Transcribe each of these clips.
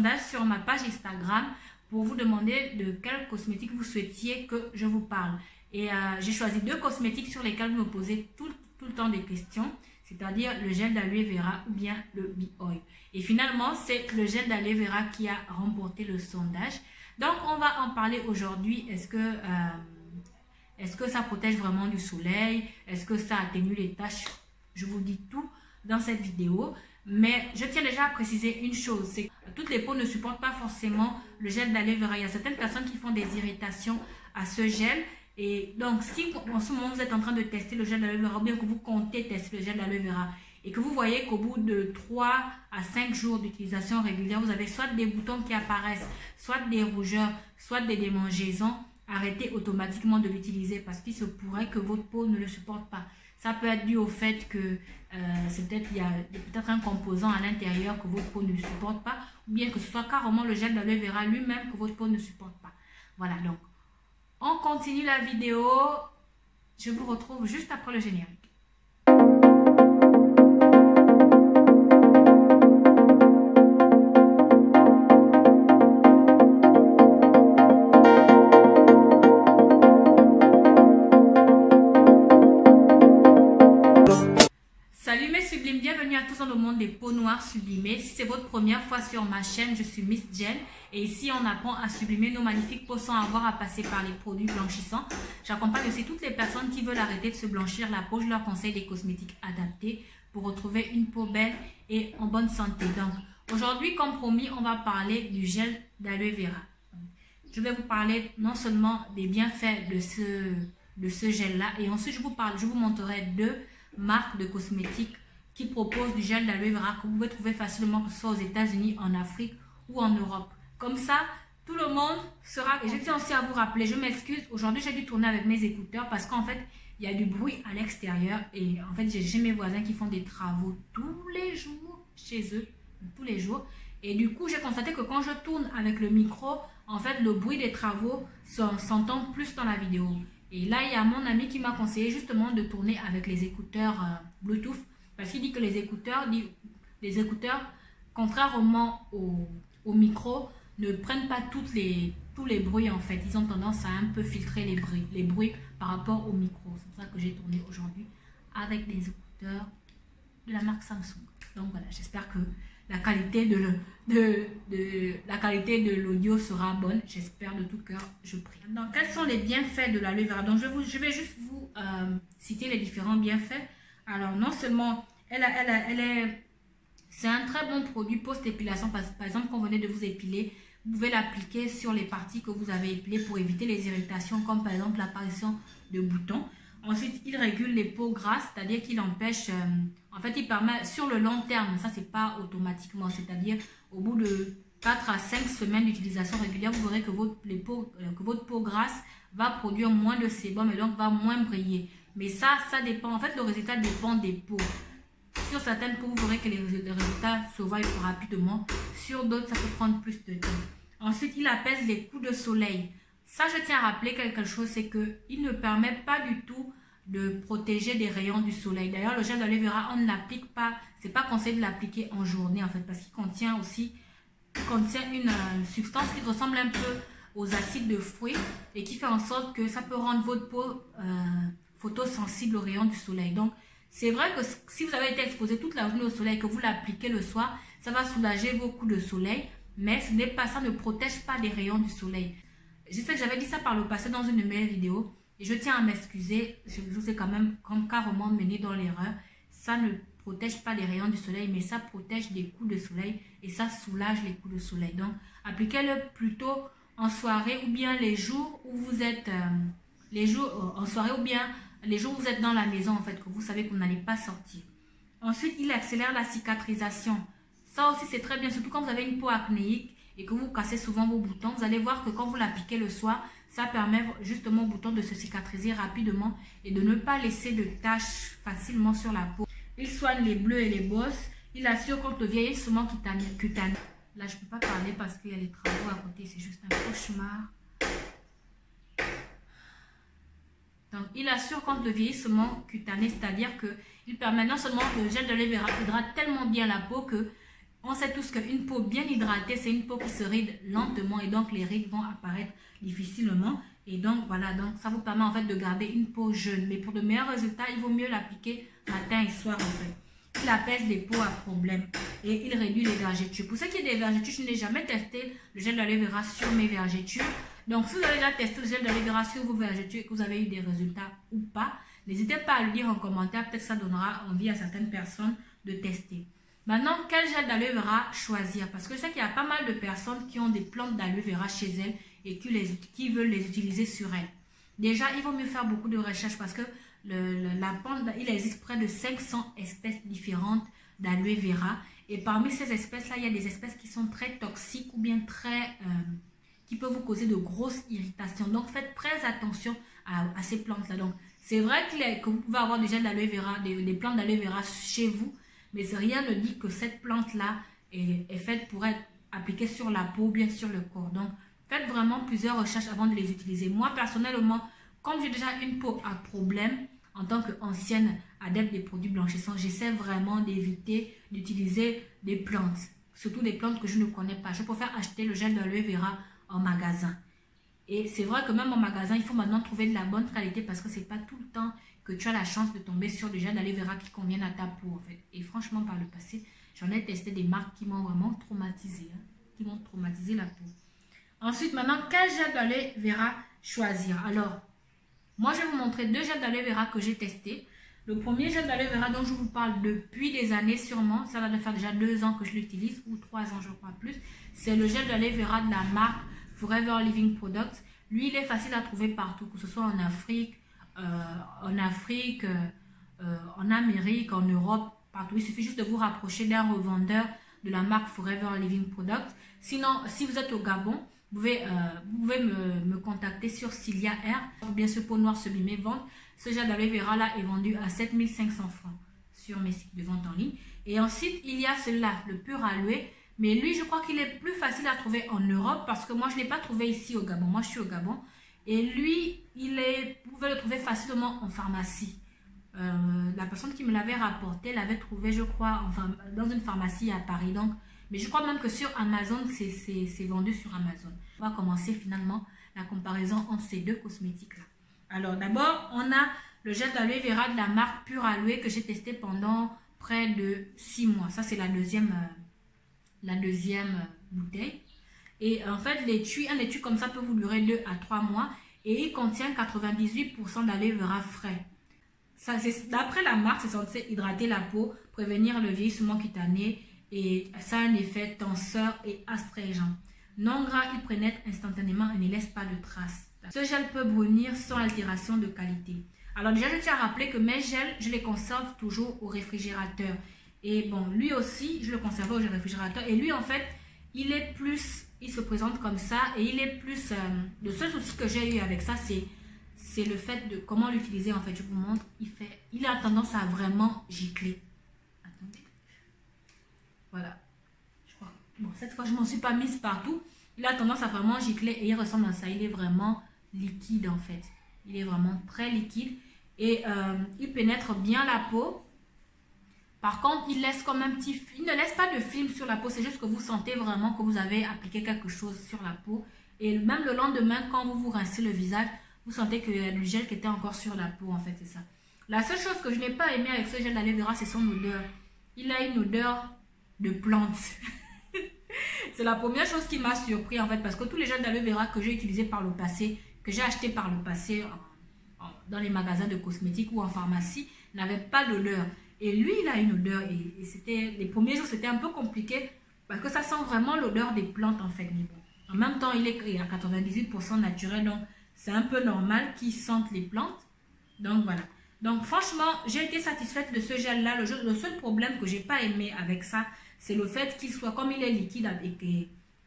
sondage sur ma page Instagram pour vous demander de quel cosmétique vous souhaitiez que je vous parle. Et j'ai choisi 2 cosmétiques sur lesquels vous me posez tout le temps des questions, c'est-à-dire le gel d'aloe vera ou bien le B-Oil. Et finalement, c'est le gel d'aloe vera qui a remporté le sondage. Donc, on va en parler aujourd'hui. Est-ce que ça protège vraiment du soleil? Est-ce que ça atténue les taches? Je vous dis tout dans cette vidéo. Mais je tiens déjà à préciser une chose, c'est que toutes les peaux ne supportent pas forcément le gel d'aloe vera. Il y a certaines personnes qui font des irritations à ce gel. Et donc, si en ce moment vous êtes en train de tester le gel d'aloe vera ou bien que vous comptez tester le gel d'aloe vera et que vous voyez qu'au bout de 3 à 5 jours d'utilisation régulière, vous avez soit des boutons qui apparaissent, soit des rougeurs, soit des démangeaisons, arrêtez automatiquement de l'utiliser parce qu'il se pourrait que votre peau ne le supporte pas. Ça peut être dû au fait que il y a peut-être un composant à l'intérieur que votre peau ne supporte pas, ou bien que ce soit carrément le gel d'aloe vera lui-même que votre peau ne supporte pas. Voilà, donc on continue la vidéo. Je vous retrouve juste après le générique. Salut mes sublimes, bienvenue à tous dans le monde des peaux noires sublimées. Si c'est votre première fois sur ma chaîne, je suis Miss Jen et ici on apprend à sublimer nos magnifiques peaux sans avoir à passer par les produits blanchissants. J'accompagne aussi toutes les personnes qui veulent arrêter de se blanchir la peau. Je leur conseille des cosmétiques adaptés pour retrouver une peau belle et en bonne santé. Donc aujourd'hui, comme promis, on va parler du gel d'aloe vera. Je vais vous parler non seulement des bienfaits de ce gel là et ensuite je vous montrerai 2 marques de cosmétiques qui proposent du gel d'aloe vera que vous pouvez trouver facilement, que ce soit aux États-Unis, en Afrique ou en Europe. Comme ça, tout le monde sera... Et je tiens aussi à vous rappeler, je m'excuse, aujourd'hui j'ai dû tourner avec mes écouteurs parce qu'en fait, il y a du bruit à l'extérieur et en fait, j'ai mes voisins qui font des travaux tous les jours chez eux, tous les jours. Et du coup, j'ai constaté que quand je tourne avec le micro, en fait, le bruit des travaux s'entend plus dans la vidéo. Et là, il y a mon ami qui m'a conseillé justement de tourner avec les écouteurs Bluetooth. Parce qu'il dit que les écouteurs, contrairement au micro, ne prennent pas tous les bruits en fait. Ils ont tendance à un peu filtrer les bruits par rapport au micro. C'est pour ça que j'ai tourné aujourd'hui avec des écouteurs de la marque Samsung. Donc voilà, j'espère que la qualité de l'audio sera bonne. J'espère de tout cœur, je prie. Donc, quels sont les bienfaits de l'aloe vera? Donc, je vais juste vous citer les différents bienfaits. Alors, non seulement, c'est un très bon produit post-épilation. Par exemple, quand vous venez de vous épiler, vous pouvez l'appliquer sur les parties que vous avez épilées pour éviter les irritations, comme par exemple l'apparition de boutons. Ensuite, il régule les peaux grasses, c'est-à-dire qu'il empêche... en fait, il permet sur le long terme, ça c'est pas automatiquement, c'est-à-dire au bout de 4 à 5 semaines d'utilisation régulière, vous verrez que votre peau grasse va produire moins de sébum et donc va moins briller. Mais ça dépend, en fait le résultat dépend des peaux. Sur certaines peaux, vous verrez que les résultats se voient plus rapidement. Sur d'autres, ça peut prendre plus de temps. Ensuite, il apaise les coups de soleil. Ça, je tiens à rappeler quelque chose, c'est qu'il ne permet pas du tout de protéger des rayons du soleil. D'ailleurs, le gel d'aloe vera, on ne l'applique pas, c'est pas conseillé de l'appliquer en journée en fait, parce qu'il contient une substance qui ressemble un peu aux acides de fruits et qui fait en sorte que ça peut rendre votre peau photosensible aux rayons du soleil. Donc, c'est vrai que si vous avez été exposé toute la journée au soleil et que vous l'appliquez le soir, ça va soulager vos coups de soleil, mais ce n'est pas ça, ne protège pas des rayons du soleil. Je sais que j'avais dit ça par le passé dans une de mes vidéos et je tiens à m'excuser, je vous ai quand même carrément mené dans l'erreur. Ça ne protège pas les rayons du soleil, mais ça protège des coups de soleil et ça soulage les coups de soleil. Donc, appliquez-le plutôt en soirée ou bien les jours où vous êtes, en soirée ou bien les jours où vous êtes dans la maison en fait, que vous savez que vous n'allez pas sortir. Ensuite, il accélère la cicatrisation. Ça aussi, c'est très bien, surtout quand vous avez une peau acnéique et que vous cassez souvent vos boutons, vous allez voir que quand vous l'appliquez le soir, ça permet justement aux boutons de se cicatriser rapidement et de ne pas laisser de taches facilement sur la peau. Il soigne les bleus et les bosses. Il assure contre le vieillissement cutané. Là, je ne peux pas parler parce qu'il y a les travaux à côté, c'est juste un cauchemar. Donc, il assure contre le vieillissement cutané, c'est-à-dire qu'il permet non seulement le gel d'aloe vera hydrate tellement bien la peau que On sait tous qu'une peau bien hydratée, c'est une peau qui se ride lentement et donc les rides vont apparaître difficilement. Et donc voilà, donc ça vous permet en fait de garder une peau jeune. Mais pour de meilleurs résultats, il vaut mieux l'appliquer matin et soir en fait. Il apaise les peaux à problème et il réduit les vergetures. Pour ceux qui ont des vergetures, je n'ai jamais testé le gel d'aloe vera sur mes vergetures. Donc si vous avez déjà testé le gel d'aloe vera sur vos vergetures et que vous avez eu des résultats ou pas, n'hésitez pas à le dire en commentaire. Peut-être que ça donnera envie à certaines personnes de tester. Maintenant, quel gel d'aloe vera choisir? Parce que je sais qu'il y a pas mal de personnes qui ont des plantes d'aloe vera chez elles et qui veulent les utiliser sur elles. Déjà, il vaut mieux faire beaucoup de recherches parce que la plante, il existe près de 500 espèces différentes d'aloe vera. Et parmi ces espèces-là, il y a des espèces qui sont très toxiques ou bien qui peuvent vous causer de grosses irritations. Donc, faites très attention à ces plantes-là. Donc, c'est vrai que vous pouvez avoir des gels d'aloe vera, des plantes d'aloe vera chez vous, mais rien ne dit que cette plante-là est faite pour être appliquée sur la peau ou bien sur le corps. Donc, faites vraiment plusieurs recherches avant de les utiliser. Moi, personnellement, comme j'ai déjà une peau à problème, en tant qu'ancienne adepte des produits blanchissants, j'essaie vraiment d'éviter d'utiliser des plantes. Surtout des plantes que je ne connais pas. Je préfère acheter le gel d'aloe vera en magasin. Et c'est vrai que même en magasin, il faut maintenant trouver de la bonne qualité parce que c'est pas tout le temps que tu as la chance de tomber sur des gels d'aloe vera qui conviennent à ta peau en fait. Et franchement, par le passé, j'en ai testé des marques qui m'ont vraiment traumatisé, qui m'ont traumatisé la peau. Ensuite, maintenant, quel gel d'aloe vera choisir? Alors, moi, je vais vous montrer deux gels d'aloe vera que j'ai testés. Le premier gel d'aloe vera dont je vous parle depuis des années sûrement, ça va faire déjà 2 ans que je l'utilise, ou 3 ans je crois plus. C'est le gel d'aloe vera de la marque Forever Living Products. Lui, il est facile à trouver partout, que ce soit en Afrique, en Amérique, en Europe, partout. Il suffit juste de vous rapprocher d'un revendeur de la marque Forever Living Products. Sinon, si vous êtes au Gabon, vous pouvez me contacter sur Cilia Air, ou bien ce pot noir sublimé vente. Ce gel d'aloe vera là est vendu à 7500 francs sur mes sites de vente en ligne. Et ensuite, il y a celui-là, le pur aloe. Mais lui, je crois qu'il est plus facile à trouver en Europe parce que moi, je ne l'ai pas trouvé ici au Gabon. Moi, je suis au Gabon. Et lui, vous pouvez le trouver facilement en pharmacie. La personne qui me l'avait rapporté l'avait trouvé, je crois, dans une pharmacie à Paris. Donc, mais je crois même que sur Amazon, c'est vendu sur Amazon. On va commencer finalement la comparaison entre ces deux cosmétiques-là. Alors, d'abord, on a le gel d'aloe vera de la marque Pure Aloe que j'ai testé pendant près de 6 mois. Ça, c'est la deuxième bouteille. Et en fait, un étui comme ça peut vous durer 2 à 3 mois. Et il contient 98% d'aloe vera frais. D'après la marque, c'est censé hydrater la peau, prévenir le vieillissement cutané et ça a un effet tenseur et astringent. Non gras, il pénètre instantanément et ne laisse pas de traces. Ce gel peut brunir sans altération de qualité. Alors déjà, je tiens à rappeler que mes gels, je les conserve toujours au réfrigérateur. Et bon, lui aussi, je le conserve au réfrigérateur. Et lui, en fait, il se présente comme ça et il est plus... le seul souci que j'ai eu avec ça, c'est le fait de comment l'utiliser. En fait, je vous montre. Il a tendance à vraiment gicler. Attendez. Voilà. Je crois. Bon, cette fois, je ne m'en suis pas mise partout. Il a tendance à vraiment gicler et il ressemble à ça. Il est vraiment liquide, en fait. Il est vraiment très liquide. Et il pénètre bien la peau. Par contre, il laisse comme un petit... Il ne laisse pas de film sur la peau. C'est juste que vous sentez vraiment que vous avez appliqué quelque chose sur la peau. Et même le lendemain, quand vous vous rincez le visage, vous sentez qu'il y a du gel qui était encore sur la peau, en fait, c'est ça. La seule chose que je n'ai pas aimé avec ce gel d'aloe vera, c'est son odeur. Il a une odeur de plante. C'est la première chose qui m'a surpris, en fait, parce que tous les gels d'aloe vera que j'ai utilisés par le passé, que j'ai achetés par le passé dans les magasins de cosmétiques ou en pharmacie, n'avaient pas d'odeur. Et lui, il a une odeur. Et les premiers jours, c'était un peu compliqué parce que ça sent vraiment l'odeur des plantes, en fait. Mais bon, en même temps, il est à 98% naturel, donc c'est un peu normal qu'ils sentent les plantes. Donc voilà. Donc franchement, j'ai été satisfaite de ce gel-là. Le seul problème que j'ai pas aimé avec ça, c'est le fait qu'il soit, comme il est liquide,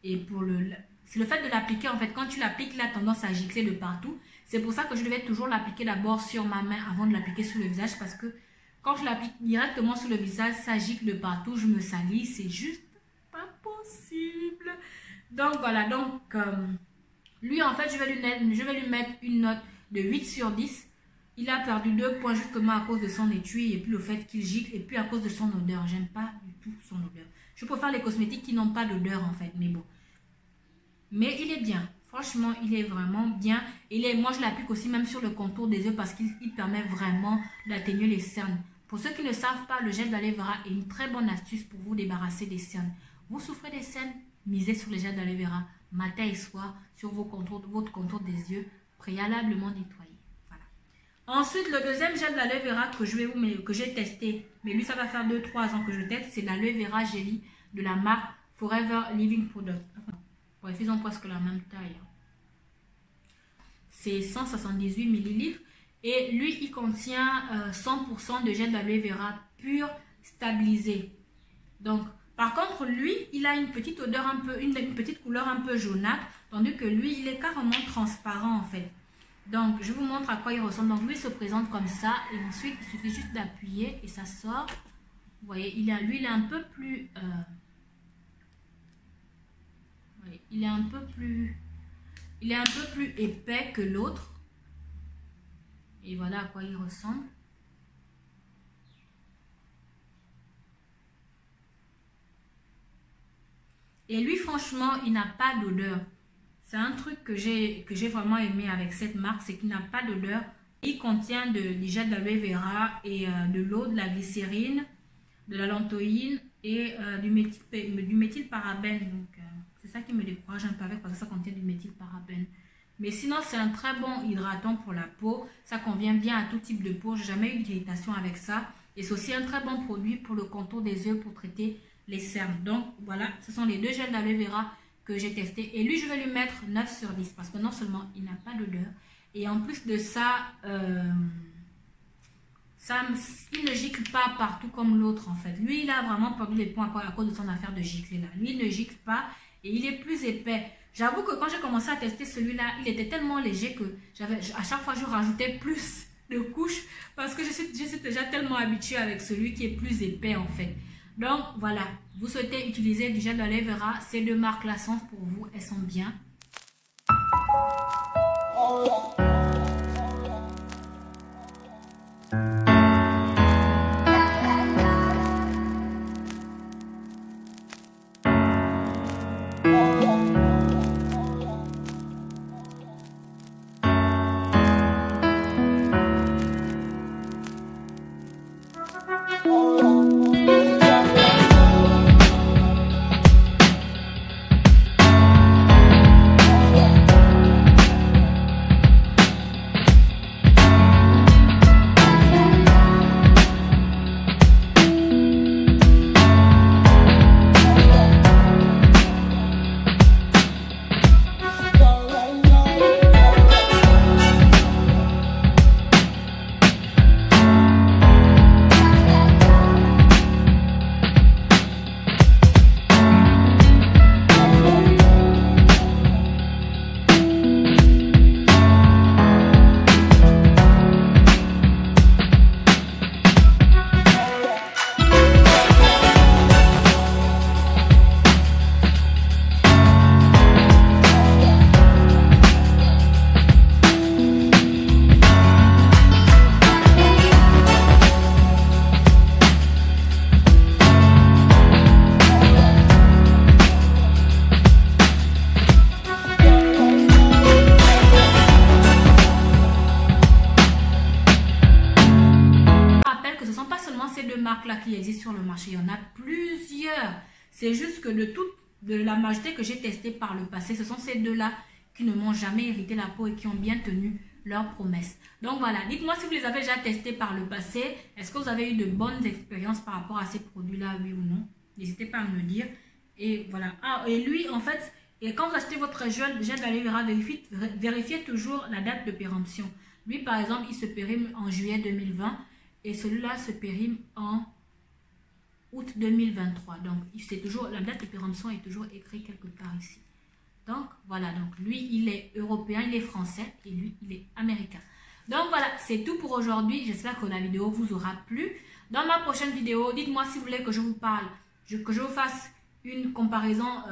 c'est le fait de l'appliquer. En fait, quand tu l'appliques, il a tendance à gicler de partout. C'est pour ça que je devais toujours l'appliquer d'abord sur ma main avant de l'appliquer sur le visage, parce que quand je l'applique directement sur le visage, ça gicle de partout, je me salis, c'est juste pas possible. Donc voilà, donc lui en fait, je vais lui mettre une note de 8 sur 10. Il a perdu 2 points justement à cause de son étui et puis le fait qu'il gicle et puis à cause de son odeur. J'aime pas du tout son odeur. Je préfère les cosmétiques qui n'ont pas d'odeur en fait, mais bon. Mais il est bien. Franchement, il est vraiment bien. Moi, je l'applique aussi même sur le contour des yeux parce qu'il permet vraiment d'atténuer les cernes. Pour ceux qui ne savent pas, le gel d'aloe vera est une très bonne astuce pour vous débarrasser des cernes. Vous souffrez des cernes, misez sur le gel d'aloe vera matin et soir sur votre contour des yeux préalablement nettoyé. Voilà. Ensuite, le deuxième gel d'aloe vera que j'ai testé, mais lui, ça va faire 2-3 ans que je teste, c'est l'aloe vera jelly de la marque Forever Living Product. Bref, ils ont presque la même taille. C'est 178 ml. Et lui, il contient 100% de gel d'aloe vera pur stabilisé. Donc, par contre, lui, il a une petite odeur un peu, une petite couleur un peu jaunâtre. Tandis que lui, il est carrément transparent en fait. Donc, je vous montre à quoi il ressemble. Donc, lui, il se présente comme ça. Et ensuite, il suffit juste d'appuyer et ça sort. Vous voyez, lui, il est un peu plus... il est un peu plus épais que l'autre. Et voilà à quoi il ressemble. Et lui, franchement, il n'a pas d'odeur. C'est un truc que j'ai vraiment aimé avec cette marque, c'est qu'il n'a pas d'odeur. Il contient du gel d'aloe vera et de l'eau, de la glycérine, de la lantoïne et du méthylparabène. Donc, c'est ça qui me décourage un peu avec parce que ça contient du méthylparabène. Mais sinon, c'est un très bon hydratant pour la peau. Ça convient bien à tout type de peau. J'ai jamais eu d'irritation avec ça. Et c'est aussi un très bon produit pour le contour des yeux pour traiter les cernes. Donc, voilà, ce sont les deux gels d'aloe vera que j'ai testés. Et lui, je vais lui mettre 9 sur 10 parce que non seulement il n'a pas d'odeur. Et en plus de ça, il ne gicle pas partout comme l'autre en fait. Lui, il a vraiment perdu les points à cause de son affaire de gicler là. Lui, il ne gicle pas et il est plus épais. J'avoue que quand j'ai commencé à tester celui-là, il était tellement léger que à chaque fois, je rajoutais plus de couches parce que je suis déjà tellement habituée avec celui qui est plus épais en fait. Donc voilà, vous souhaitez utiliser du gel d'aloe vera, ces deux marques-là sont pour vous, elles sont bien. Marques-là qui existent sur le marché, il y en a plusieurs. C'est juste que de la majorité que j'ai testé par le passé, ce sont ces deux-là qui ne m'ont jamais irrité la peau et qui ont bien tenu leurs promesses. Donc voilà, dites-moi si vous les avez déjà testés par le passé. Est-ce que vous avez eu de bonnes expériences par rapport à ces produits-là, oui ou non? N'hésitez pas à me le dire. Et voilà. Ah, et lui, en fait, et quand vous achetez votre gel d'aloe vera, vérifiez toujours la date de péremption. Lui, par exemple, il se périme en juillet 2020. Et celui-là se périme en août 2023. Donc, c'est toujours, la date de péremption est toujours écrite quelque part ici. Donc, voilà. Donc, lui, il est européen, il est français. Et lui, il est américain. Donc, voilà. C'est tout pour aujourd'hui. J'espère que la vidéo vous aura plu. Dans ma prochaine vidéo, dites-moi si vous voulez que je vous parle, que je vous fasse une comparaison,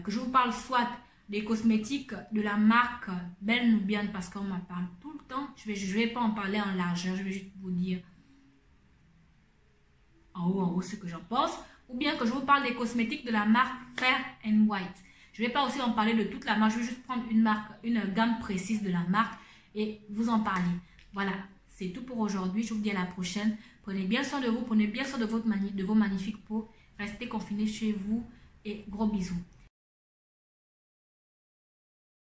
que je vous parle soit des cosmétiques de la marque Belle Nubian, parce qu'on m'en parle tout le temps. Je vais pas en parler en largeur. Je vais juste vous dire en haut ce que j'en pense. ou bien que je vous parle des cosmétiques de la marque Fair and White. Je ne vais pas aussi en parler de toute la marque, je vais juste prendre une gamme précise de la marque et vous en parler. Voilà, c'est tout pour aujourd'hui. Je vous dis à la prochaine. Prenez bien soin de vous, prenez bien soin de vos magnifiques peaux. Restez confinés chez vous et gros bisous.